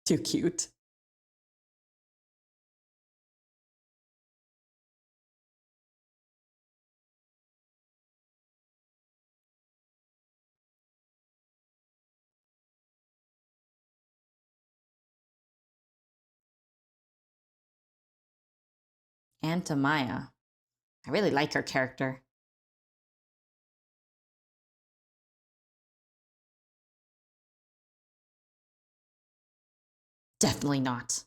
Too cute. And Tamaya. I really like her character. Definitely not.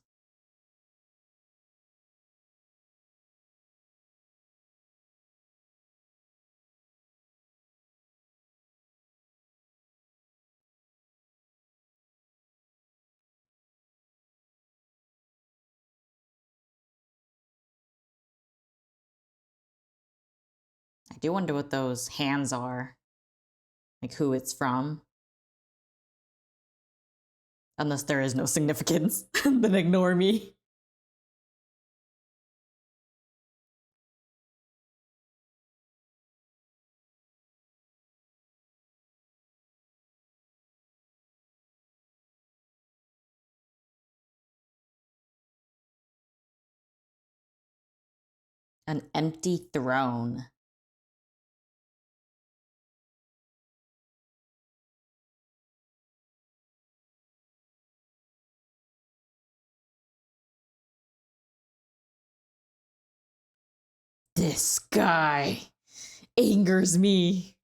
I do wonder what those hands are. Like who it's from. Unless there is no significance, then ignore me. An empty throne. This guy angers me.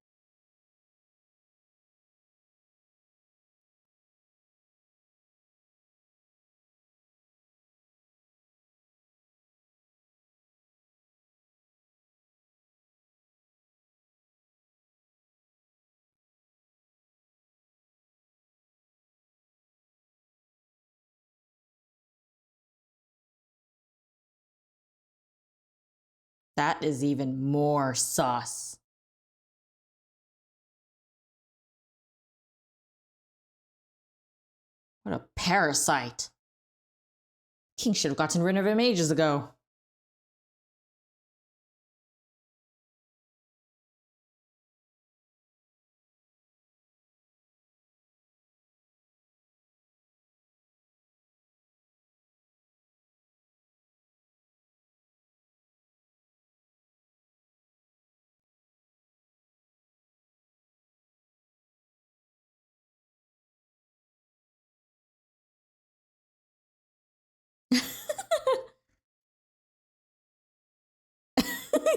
That is even more sauce. What a parasite. King should have gotten rid of him ages ago.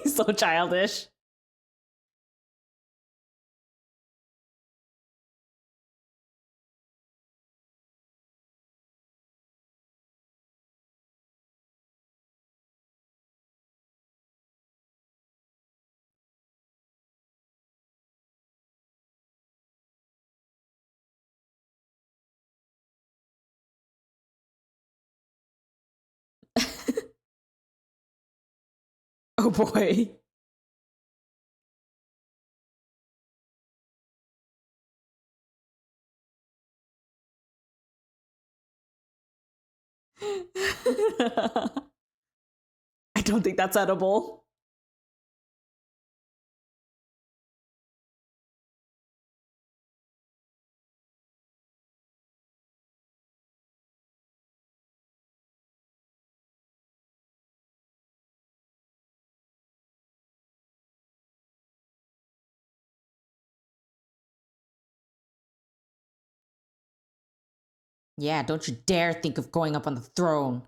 He's so childish. Oh boy. I don't think that's edible. Yeah, don't you dare think of going up on the throne.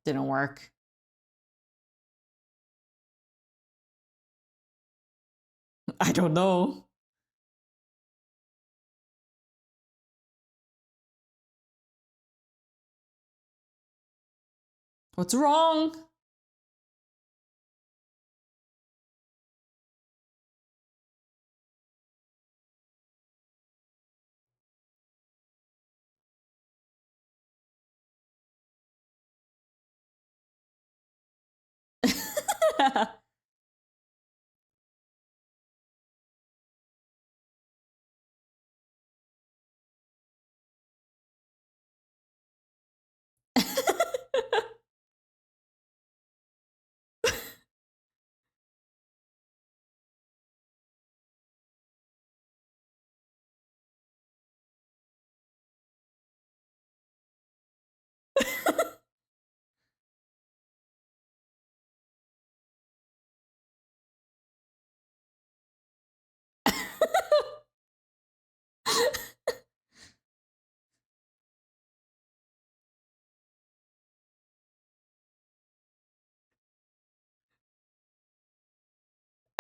Didn't work. I don't know. What's wrong?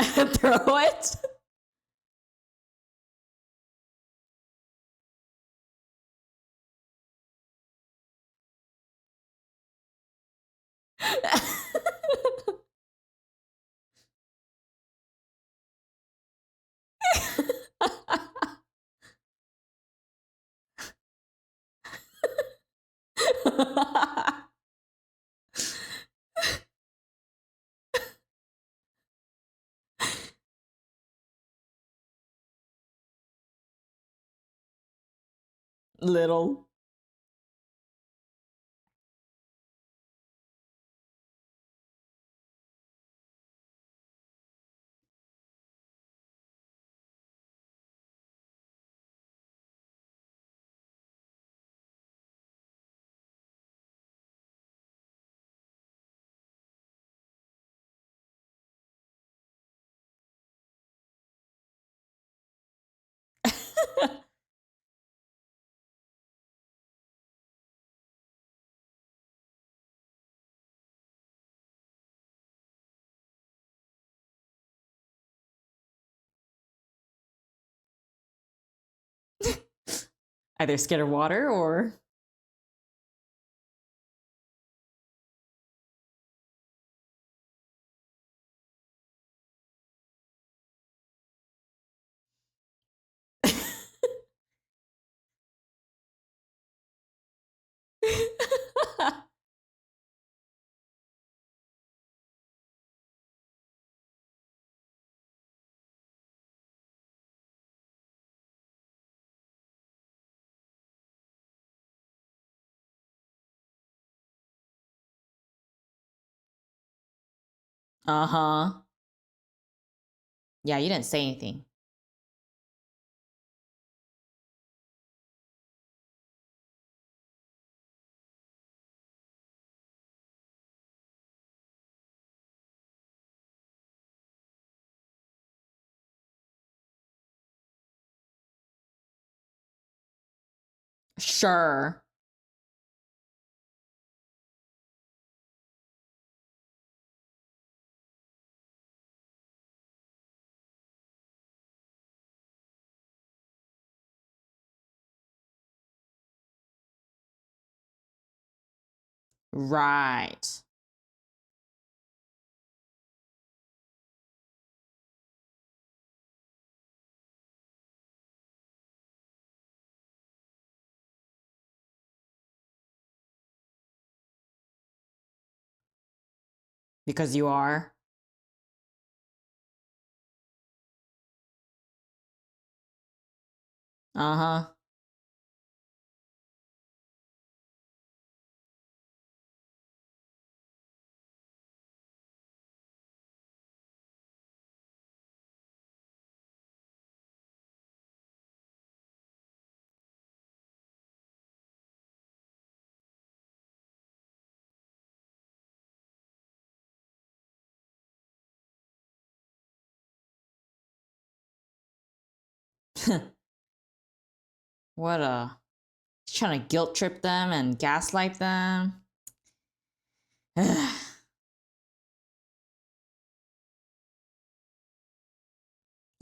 Throw it. Little. Either scared of water or. Uh huh. Yeah, you didn't say anything. Sure. Right. Because you are. Uh huh. What a. He's trying to guilt trip them and gaslight them.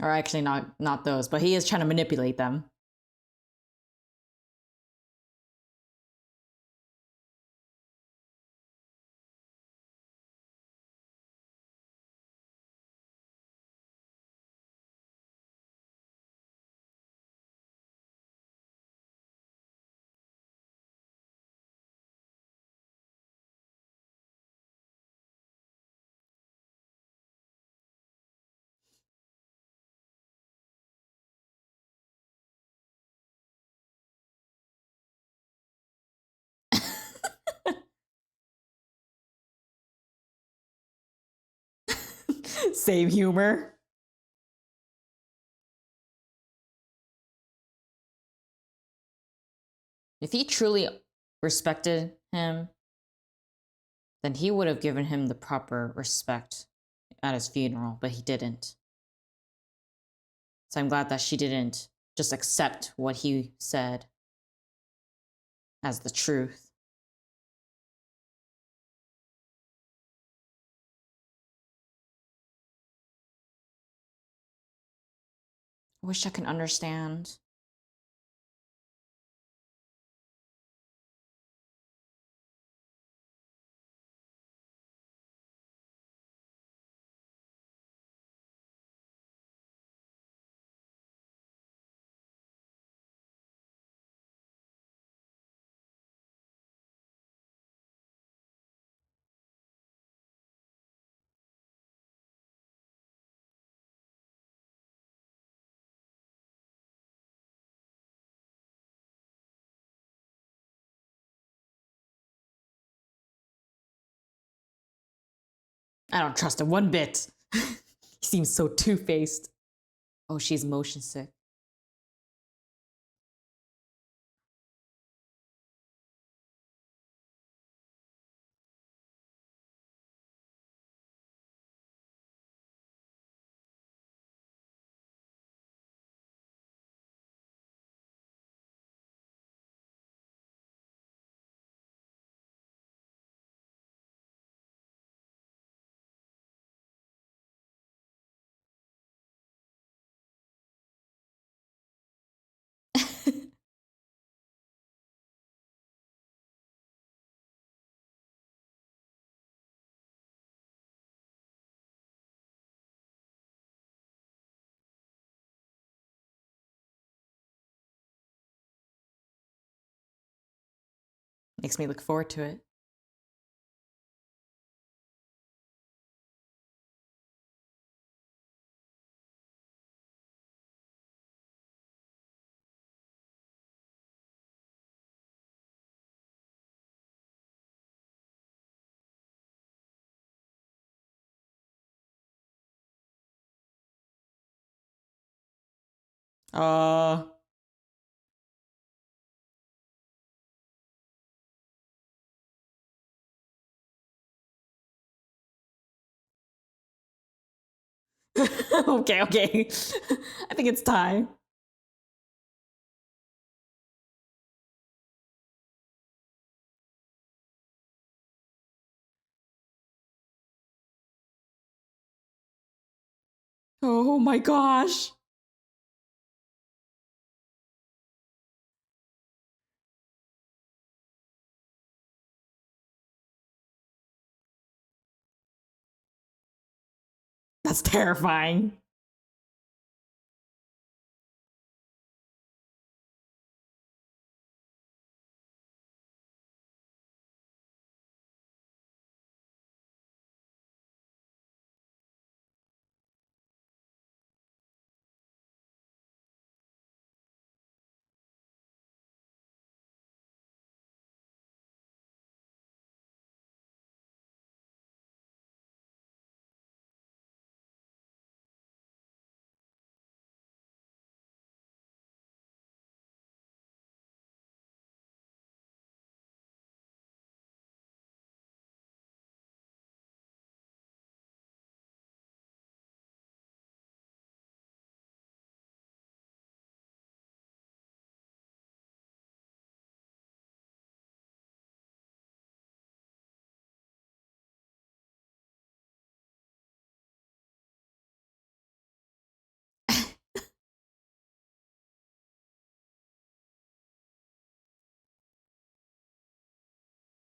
Or actually, not those, but he is trying to manipulate them. Same humor. If he truly respected him, then he would have given him the proper respect at his funeral, but he didn't. So I'm glad that she didn't just accept what he said as the truth. I wish I could understand. I don't trust him one bit. He seems so two-faced. Oh, she's motion sick. Makes me look forward to it. Uh, okay, okay. I think it's time. Oh my gosh. That's terrifying.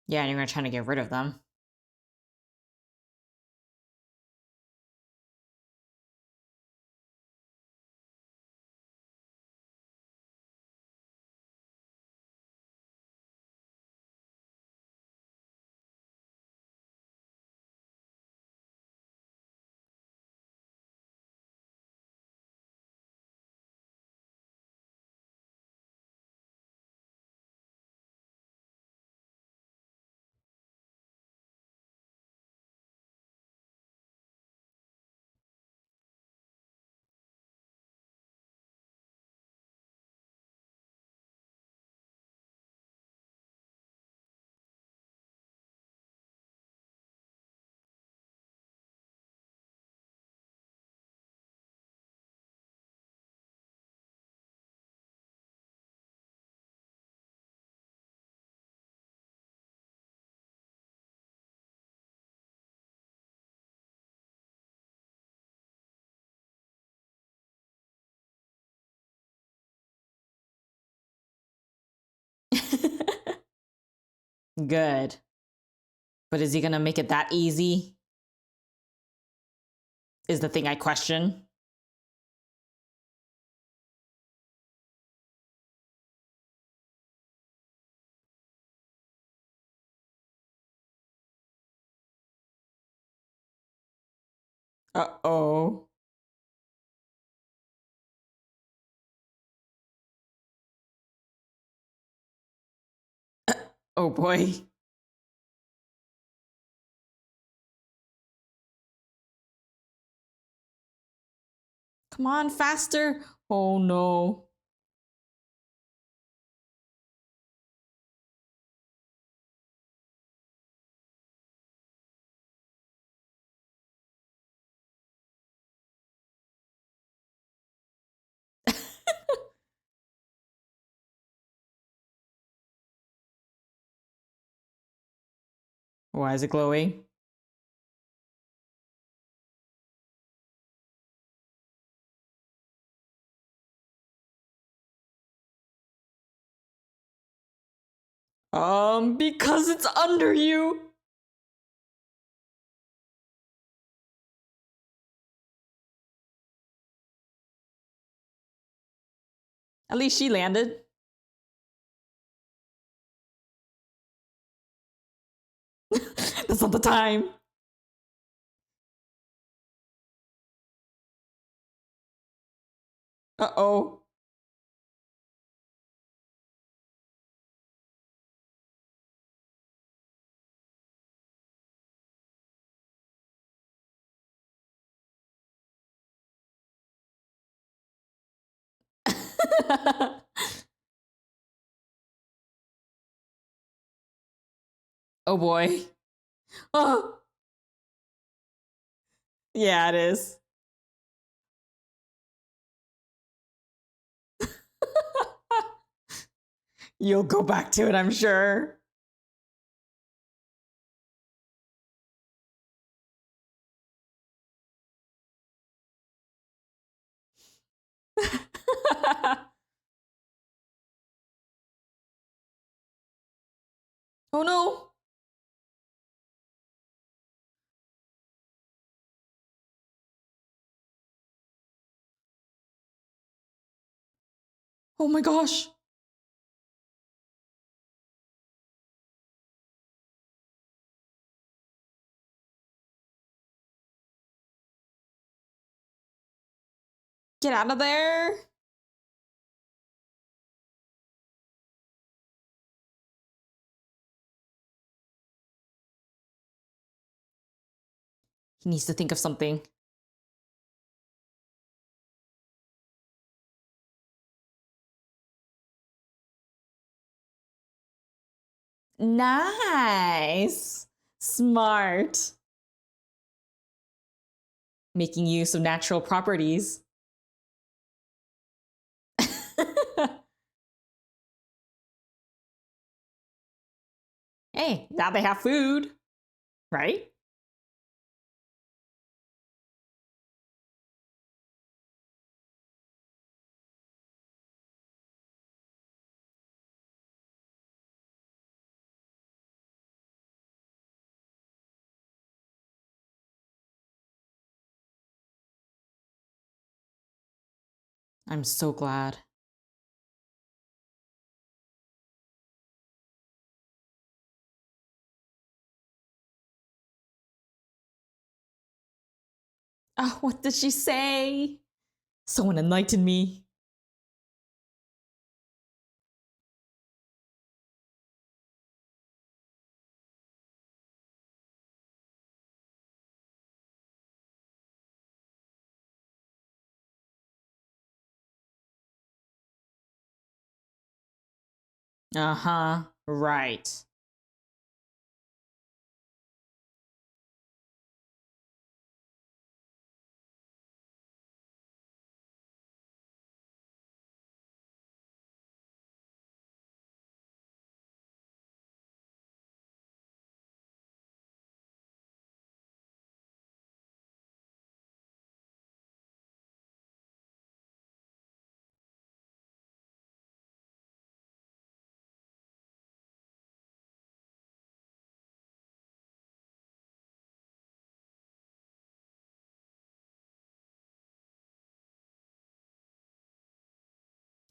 Yeah, and you're gonna try to get rid of them. Good. But is he gonna make it that easy? Is the thing I question. Uh-oh. Oh boy. Come on, faster. Oh no. Why is it glowing? Because it's under you. At least she landed. That's not the time. Uh-oh. Oh boy. Oh. Yeah, it is. You'll go back to it, I'm sure. Oh no. Oh my gosh. Get out of there. He needs to think of something. Nice. Smart. Making use of natural properties. Hey, now they have food, right? I'm so glad. Oh, what did she say? Someone enlighten me. Uh-huh. Right.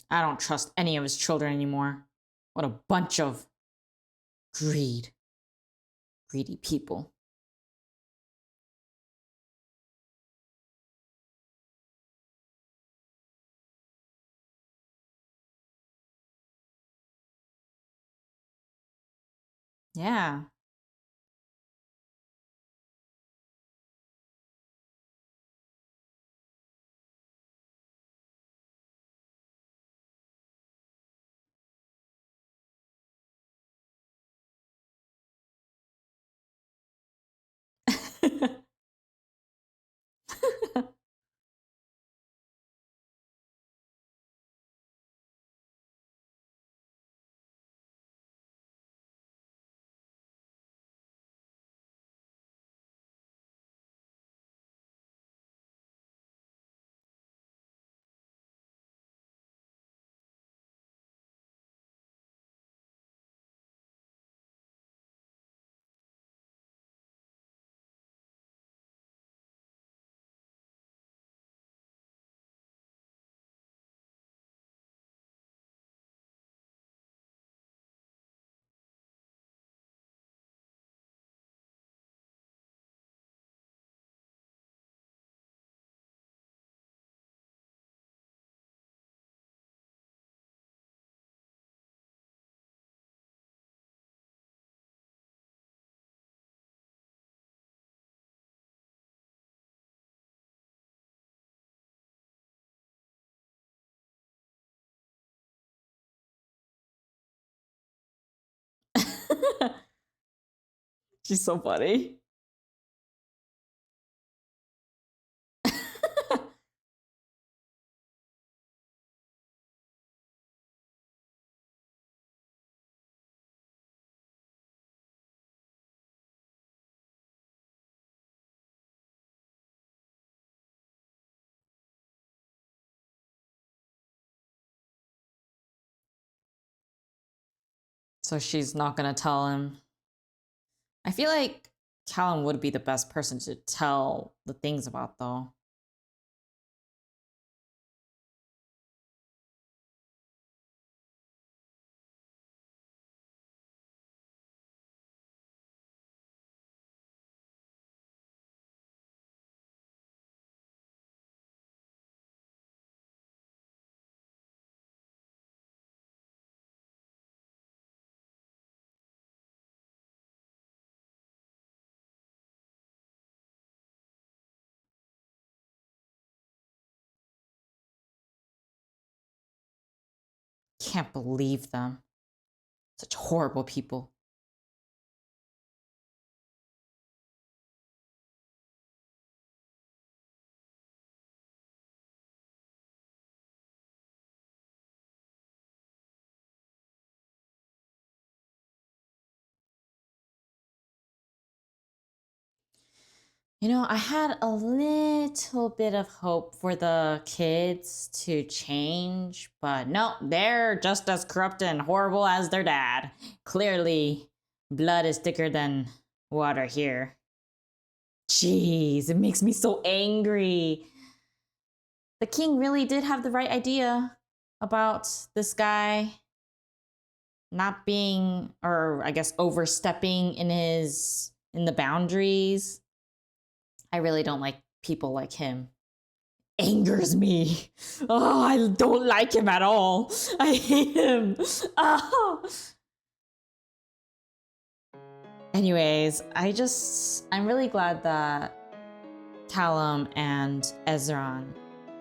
I don't trust any of his children anymore. What a bunch of greedy people. Yeah. She's so funny. So she's not gonna tell him. I feel like Callum would be the best person to tell the things about, though. Can't believe them. Such horrible people. You know, I had a little bit of hope for the kids to change, but no, they're just as corrupt and horrible as their dad. Clearly, blood is thicker than water here. Jeez, it makes me so angry. The king really did have the right idea about this guy not being, or I guess overstepping in the boundaries. I really don't like people like him. Angers me. Oh, I don't like him at all. I hate him. Oh. Anyways, I'm really glad that Callum and Ezran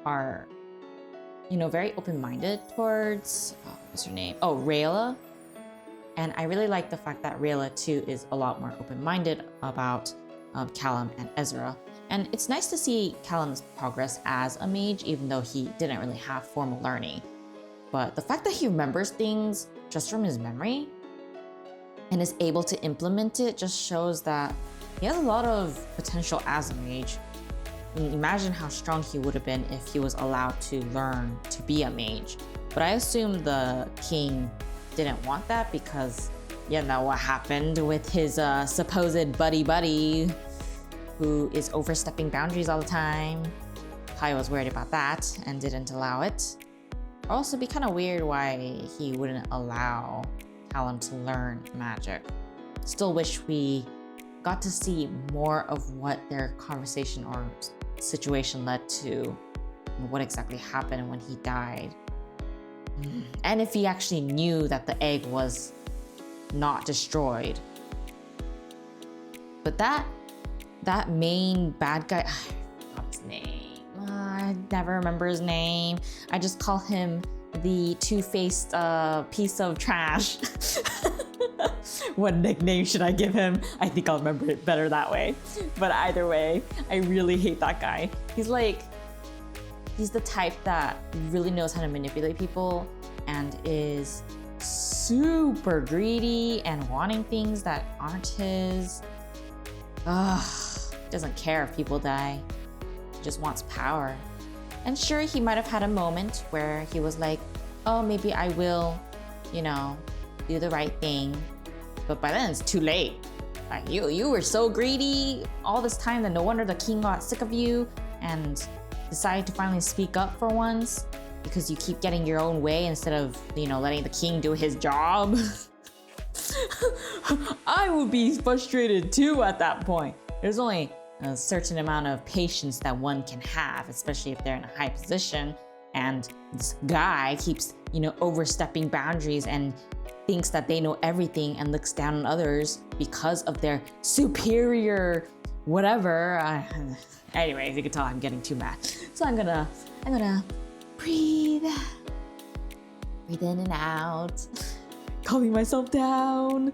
are, very open-minded towards, what's her name? Oh, Rayla. And I really like the fact that Rayla too is a lot more open-minded about Callum and Ezra. And it's nice to see Callum's progress as a mage, even though he didn't really have formal learning. But the fact that he remembers things just from his memory and is able to implement it just shows that he has a lot of potential as a mage. I mean, imagine how strong he would have been if he was allowed to learn to be a mage. But I assume the king didn't want that because you know what happened with his supposed buddy who is overstepping boundaries all the time. Kai was worried about that and didn't allow it. Also, it'd be kind of weird why he wouldn't allow Callum to learn magic. Still wish we got to see more of what their conversation or situation led to, and what exactly happened when he died. And if he actually knew that the egg was not destroyed. But that main bad guy, I forgot his name. I never remember his name. I just call him the two-faced piece of trash. What nickname should I give him? I think I'll remember it better that way. But either way, I really hate that guy. He's the type that really knows how to manipulate people and is super greedy and wanting things that aren't his. Doesn't care if people die. He just wants power. And sure, he might have had a moment where he was like, oh, maybe I will, do the right thing. But by then it's too late. Like, you were so greedy all this time that no wonder the king got sick of you and decided to finally speak up for once, because you keep getting your own way instead of, letting the king do his job. I would be frustrated too at that point. There's only a certain amount of patience that one can have, especially if they're in a high position, and this guy keeps, overstepping boundaries and thinks that they know everything and looks down on others because of their superior whatever. Anyways, you can tell I'm getting too mad. So I'm gonna breathe in and out, calming myself down.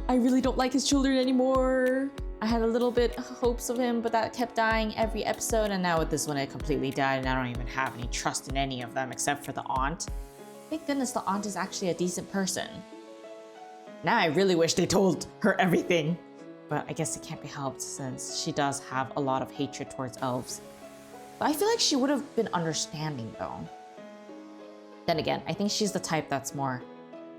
I really don't like his children anymore. I had a little bit of hopes of him, but that kept dying every episode, and now with this one it completely died, and I don't even have any trust in any of them except for the aunt. Thank goodness the aunt is actually a decent person. Now I really wish they told her everything, but I guess it can't be helped since she does have a lot of hatred towards elves. But I feel like she would have been understanding though. Then again, I think she's the type that's more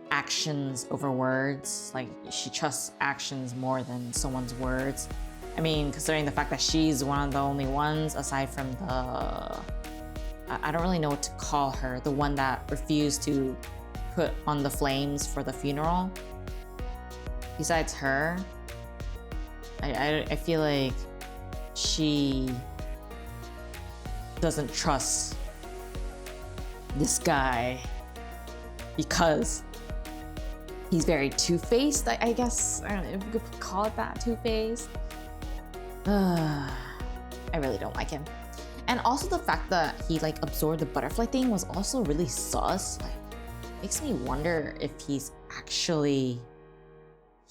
actions over words. Like, she trusts actions more than someone's words. I mean, considering the fact that she's one of the only ones, aside from I don't really know what to call her, the one that refused to put on the flames for the funeral. Besides her, I feel like she doesn't trust this guy because he's very two-faced, I guess. I don't know if you could call it that, two-faced. I really don't like him. And also the fact that he absorbed the butterfly thing was also really sus. Makes me wonder if he's actually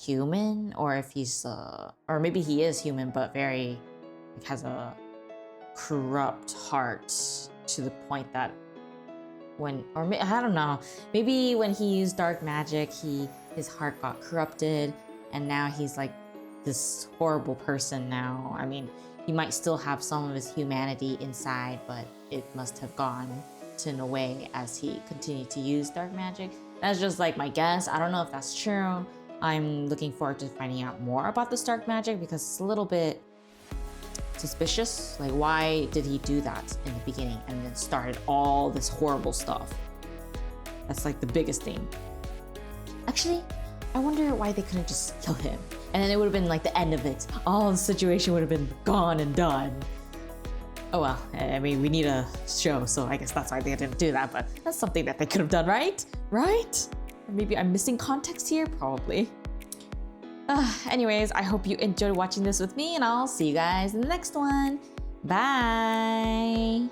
human, or if he's or maybe he is human but very has a corrupt heart to the point that I don't know, maybe when he used dark magic, his heart got corrupted, and now he's like this horrible person now. I mean, he might still have some of his humanity inside, but it must have gone away as he continued to use dark magic. That's just my guess. I don't know if that's true. I'm looking forward to finding out more about this dark magic because it's a little bit suspicious. Why did he do that in the beginning and then started all this horrible stuff? That's the biggest thing. Actually, I wonder why they couldn't just kill him, and then it would have been the end of it. All the situation would have been gone and done. Oh well, I mean, we need a show, so I guess that's why they didn't do that, but that's something that they could have done, right? Right? Or maybe I'm missing context here, probably. Anyways, I hope you enjoyed watching this with me, and I'll see you guys in the next one. Bye!